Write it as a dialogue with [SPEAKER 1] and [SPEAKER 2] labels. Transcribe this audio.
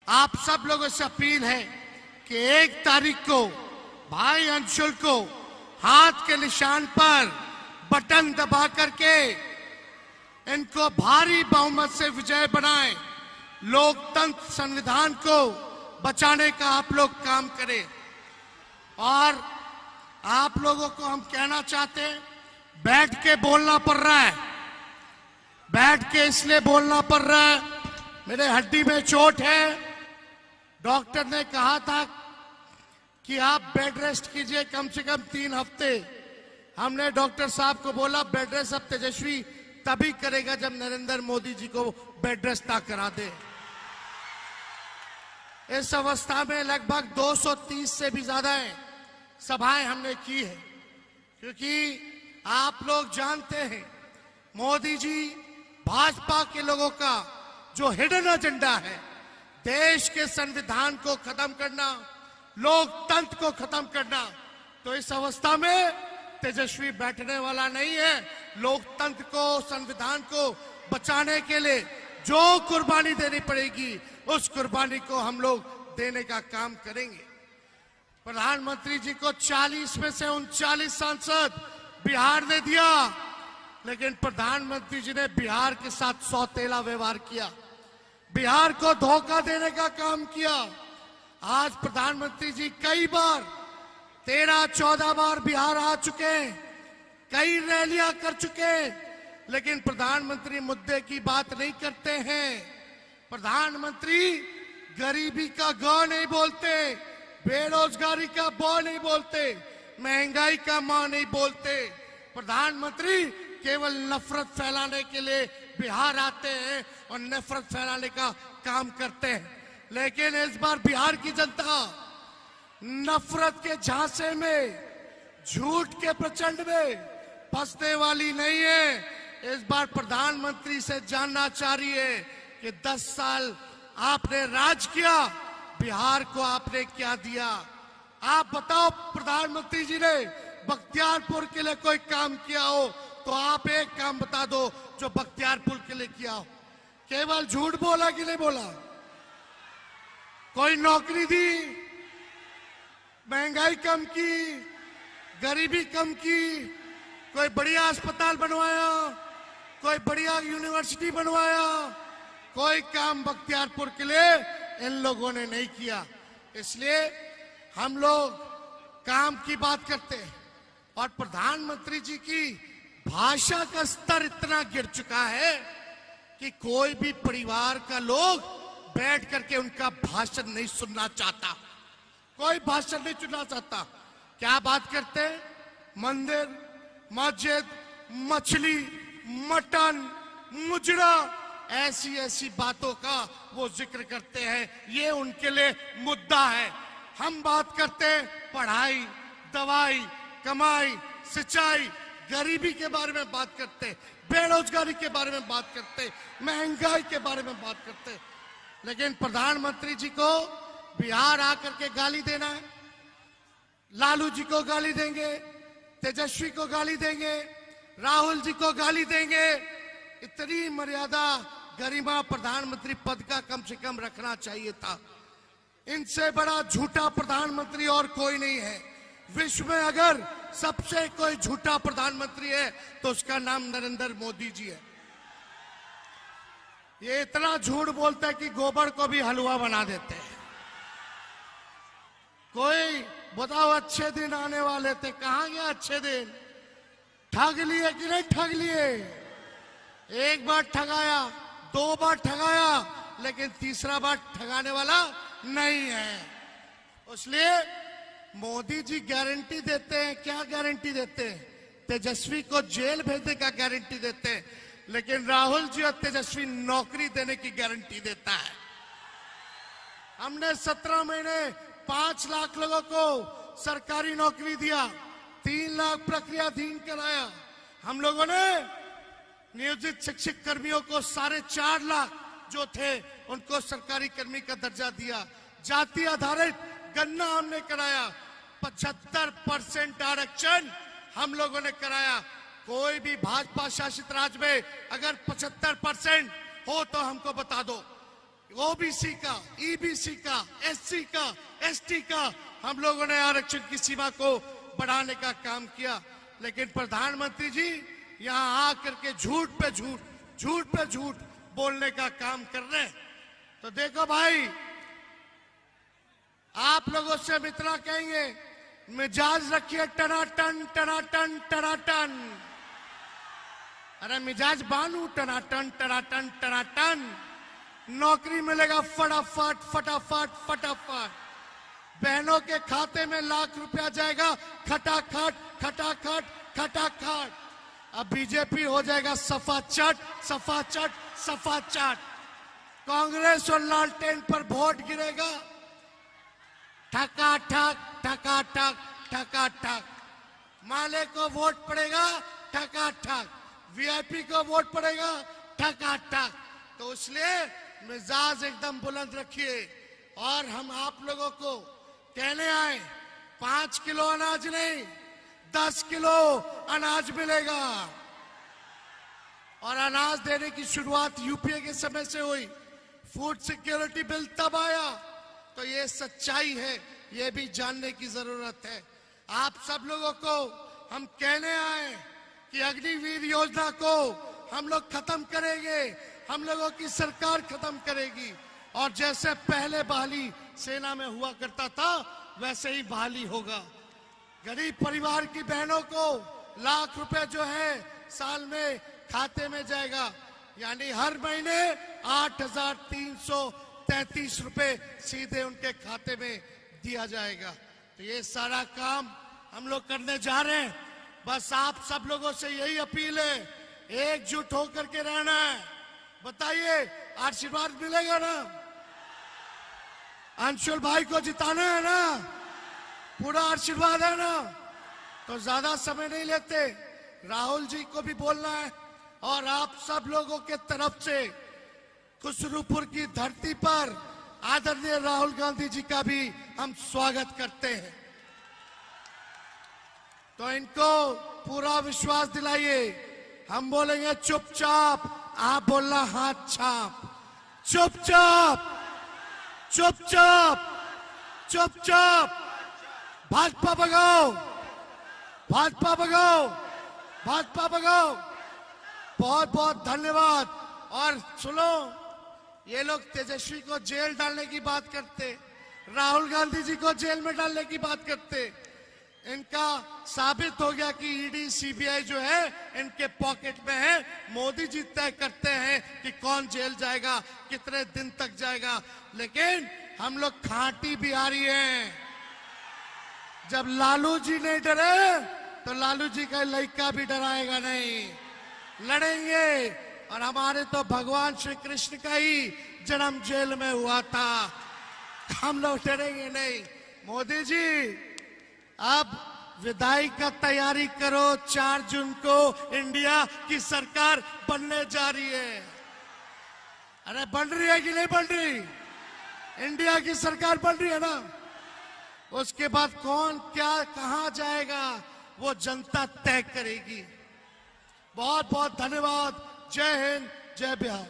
[SPEAKER 1] आप सब लोगों से अपील है कि 1 तारीख को भाई अंशुल को हाथ के निशान पर बटन दबा करके इनको भारी बहुमत से विजय बनाएं। लोकतंत्र संविधान को बचाने का आप लोग काम करें। और आप लोगों को हम कहना चाहते हैं, बैठ के बोलना पड़ रहा है, बैठ के इसलिए बोलना पड़ रहा है, मेरे हड्डी में चोट है। डॉक्टर ने कहा था कि आप बेड रेस्ट कीजिए कम से कम 3 हफ्ते। हमने डॉक्टर साहब को बोला बेड रेस्ट अब तेजस्वी तभी करेगा जब नरेंद्र मोदी जी को बेड रेस्ट ना करा दे। इस अवस्था में लगभग 230 से भी ज्यादा सभाएं हमने की है, क्योंकि आप लोग जानते हैं मोदी जी भाजपा के लोगों का जो हिडन एजेंडा है, देश के संविधान को खत्म करना, लोकतंत्र को खत्म करना। तो इस अवस्था में तेजस्वी बैठने वाला नहीं है। लोकतंत्र को, संविधान को बचाने के लिए जो कुर्बानी देनी पड़ेगी उस कुर्बानी को हम लोग देने का काम करेंगे। प्रधानमंत्री जी को 40 में से 39 सांसद बिहार ने दिया, लेकिन प्रधानमंत्री जी ने बिहार के साथ सौतेला व्यवहार किया, बिहार को धोखा देने का काम किया। आज प्रधानमंत्री जी कई बार 13-14 बार बिहार आ चुके हैं, कई रैलियां कर चुके हैं, लेकिन प्रधानमंत्री मुद्दे की बात नहीं करते हैं। प्रधानमंत्री गरीबी का ग नहीं बोलते, बेरोजगारी का ब नहीं बोलते, महंगाई का म नहीं बोलते। प्रधानमंत्री केवल नफरत फैलाने के लिए बिहार आते हैं और नफरत फैलाने का काम करते हैं। लेकिन इस बार बिहार की जनता नफरत के झांसे में, झूठ के प्रचंड में फंसने वाली नहीं है। इस बार प्रधानमंत्री से जानना चाह रही है कि 10 साल आपने राज किया, बिहार को आपने क्या दिया। आप बताओ, प्रधानमंत्री जी ने बख्तियारपुर के लिए कोई काम किया हो तो आप एक काम बता दो जो बख्तियारपुर के लिए किया हो। केवल झूठ बोला कि नहीं बोला? कोई नौकरी दी, महंगाई कम की, गरीबी कम की, कोई बढ़िया अस्पताल बनवाया, कोई बढ़िया यूनिवर्सिटी बनवाया, कोई काम बख्तियारपुर के लिए इन लोगों ने नहीं किया। इसलिए हम लोग काम की बात करते हैं। और प्रधानमंत्री जी की भाषा का स्तर इतना गिर चुका है कि कोई भी परिवार का लोग बैठ करके उनका भाषण नहीं सुनना चाहता, कोई भाषण नहीं सुनना चाहता। क्या बात करते हैं? मंदिर, मस्जिद, मछली, मटन, मुजरा, ऐसी बातों का वो जिक्र करते हैं। ये उनके लिए मुद्दा है। हम बात करते हैं पढ़ाई, दवाई, कमाई, सिंचाई, गरीबी के बारे में बात करते, बेरोजगारी के बारे में बात करते, महंगाई के बारे में बात करते। लेकिन प्रधानमंत्री जी को बिहार आकर के गाली देना है, लालू जी को गाली देंगे, तेजस्वी को गाली देंगे, राहुल जी को गाली देंगे। इतनी मर्यादा, गरिमा प्रधानमंत्री पद का कम से कम रखना चाहिए था। इनसे बड़ा झूठा प्रधानमंत्री और कोई नहीं है। विश्व में अगर सबसे कोई झूठा प्रधानमंत्री है तो उसका नाम नरेंद्र मोदी जी है। ये इतना झूठ बोलता है कि गोबर को भी हलवा बना देते हैं। कोई बताओ, अच्छे दिन आने वाले थे, कहां गया अच्छे दिन? ठग लिए कि नहीं ठग लिए? एक बार ठगाया, 2 बार ठगाया, लेकिन तीसरा बार ठगाने वाला नहीं है। इसलिए मोदी जी गारंटी देते हैं। क्या गारंटी देते हैं? तेजस्वी को जेल भेजने का गारंटी देते हैं, लेकिन राहुल जी और तेजस्वी नौकरी देने की गारंटी देता है। हमने 17 महीने 5 लाख लोगों को सरकारी नौकरी दिया, 3 लाख प्रक्रियाधीन कराया। हम लोगों ने नियोजित शिक्षक कर्मियों को 4.5 लाख जो थे उनको सरकारी कर्मी का दर्जा दिया। जाति आधारित गणना हमने कराया। 75% आरक्षण हम लोगों ने कराया। कोई भी भाजपा शासित राज्य में अगर 75% हो तो हमको बता दो। ओबीसी का, ईबीसी का, एससी का, एसटी का हम लोगों ने आरक्षण की सीमा को बढ़ाने का काम किया। लेकिन प्रधानमंत्री जी यहाँ आकर के झूठ पे झूठ, झूठ पे झूठ बोलने का काम कर रहे हैं। तो देखो भाई, आप लोगों से हम इतना कहेंगे, मिजाज रखिए टनाटन टनाटन टनाटन। अरे मिजाज बानू टनाटन टनाटन टनाटन। नौकरी मिलेगा फटाफट फटाफट फटाफट। बहनों के खाते में लाख रुपया जाएगा खटाखट खटाखट खटाखट। अब बीजेपी हो जाएगा सफा चट सफा चट सफा चट। कांग्रेस और लालटेन पर वोट गिरेगा ठका ठक ठका ठक ठका ठक। माले को वोट पड़ेगा ठका ठक, वीआईपी को वोट पड़ेगा ठका ठक। तो इसलिए मिजाज एकदम बुलंद रखिए। और हम आप लोगों को कहने आए, 5 किलो अनाज नहीं 10 किलो अनाज मिलेगा। और अनाज देने की शुरुआत यूपीए के समय से हुई। फूड सिक्योरिटी बिल तब आया। तो ये सच्चाई है, ये भी जानने की जरूरत है। आप सब लोगों को हम कहने आए कि अग्निवीर योजना को हम लोग खत्म करेंगे, हम लोगों की सरकार खत्म करेगी। और जैसे पहले बहाली सेना में हुआ करता था वैसे ही बहाली होगा। गरीब परिवार की बहनों को लाख रुपए जो है साल में खाते में जाएगा, यानी हर महीने 8,333 रुपए सीधे उनके खाते में दिया जाएगा। तो ये सारा काम हम लोग करने जा रहे हैं। बस आप सब लोगों से यही अपील है, एकजुट होकर के रहना है। बताइए, आशीर्वाद मिलेगा ना? अंशुल भाई को जिताना है ना? पूरा आशीर्वाद है ना? तो ज्यादा समय नहीं लेते, राहुल जी को भी बोलना है। और आप सब लोगों के तरफ से खुसरूपुर की धरती पर आदरणीय राहुल गांधी जी का भी हम स्वागत करते हैं। तो इनको पूरा विश्वास दिलाइए। हम बोलेंगे चुपचाप, आप बोलना हाथ छाप। चुपचाप चुपचाप चुपचाप। भाजपा भगाओ, भाजपा भगाओ, भाजपा भगाओ। बहुत बहुत धन्यवाद। और सुनो, ये लोग तेजस्वी को जेल डालने की बात करते, राहुल गांधी जी को जेल में डालने की बात करते। इनका साबित हो गया कि ईडी सीबीआई जो है इनके पॉकेट में है। मोदी जी तय करते हैं कि कौन जेल जाएगा, कितने दिन तक जाएगा। लेकिन हम लोग खांटी बिहारी हैं। जब लालू जी नहीं डरे तो लालू जी का लड़का भी डराएगा नहीं। लड़ेंगे। और हमारे तो भगवान श्री कृष्ण का ही जन्म जेल में हुआ था, हम लोग डरेंगे नहीं। मोदी जी अब विदाई का तैयारी करो। 4 जून को इंडिया की सरकार बनने जा रही है। अरे बन रही है कि नहीं बन रही? इंडिया की सरकार बन रही है ना? उसके बाद कौन क्या कहां जाएगा वो जनता तय करेगी। बहुत बहुत धन्यवाद। जय हिंद, जय बिहार।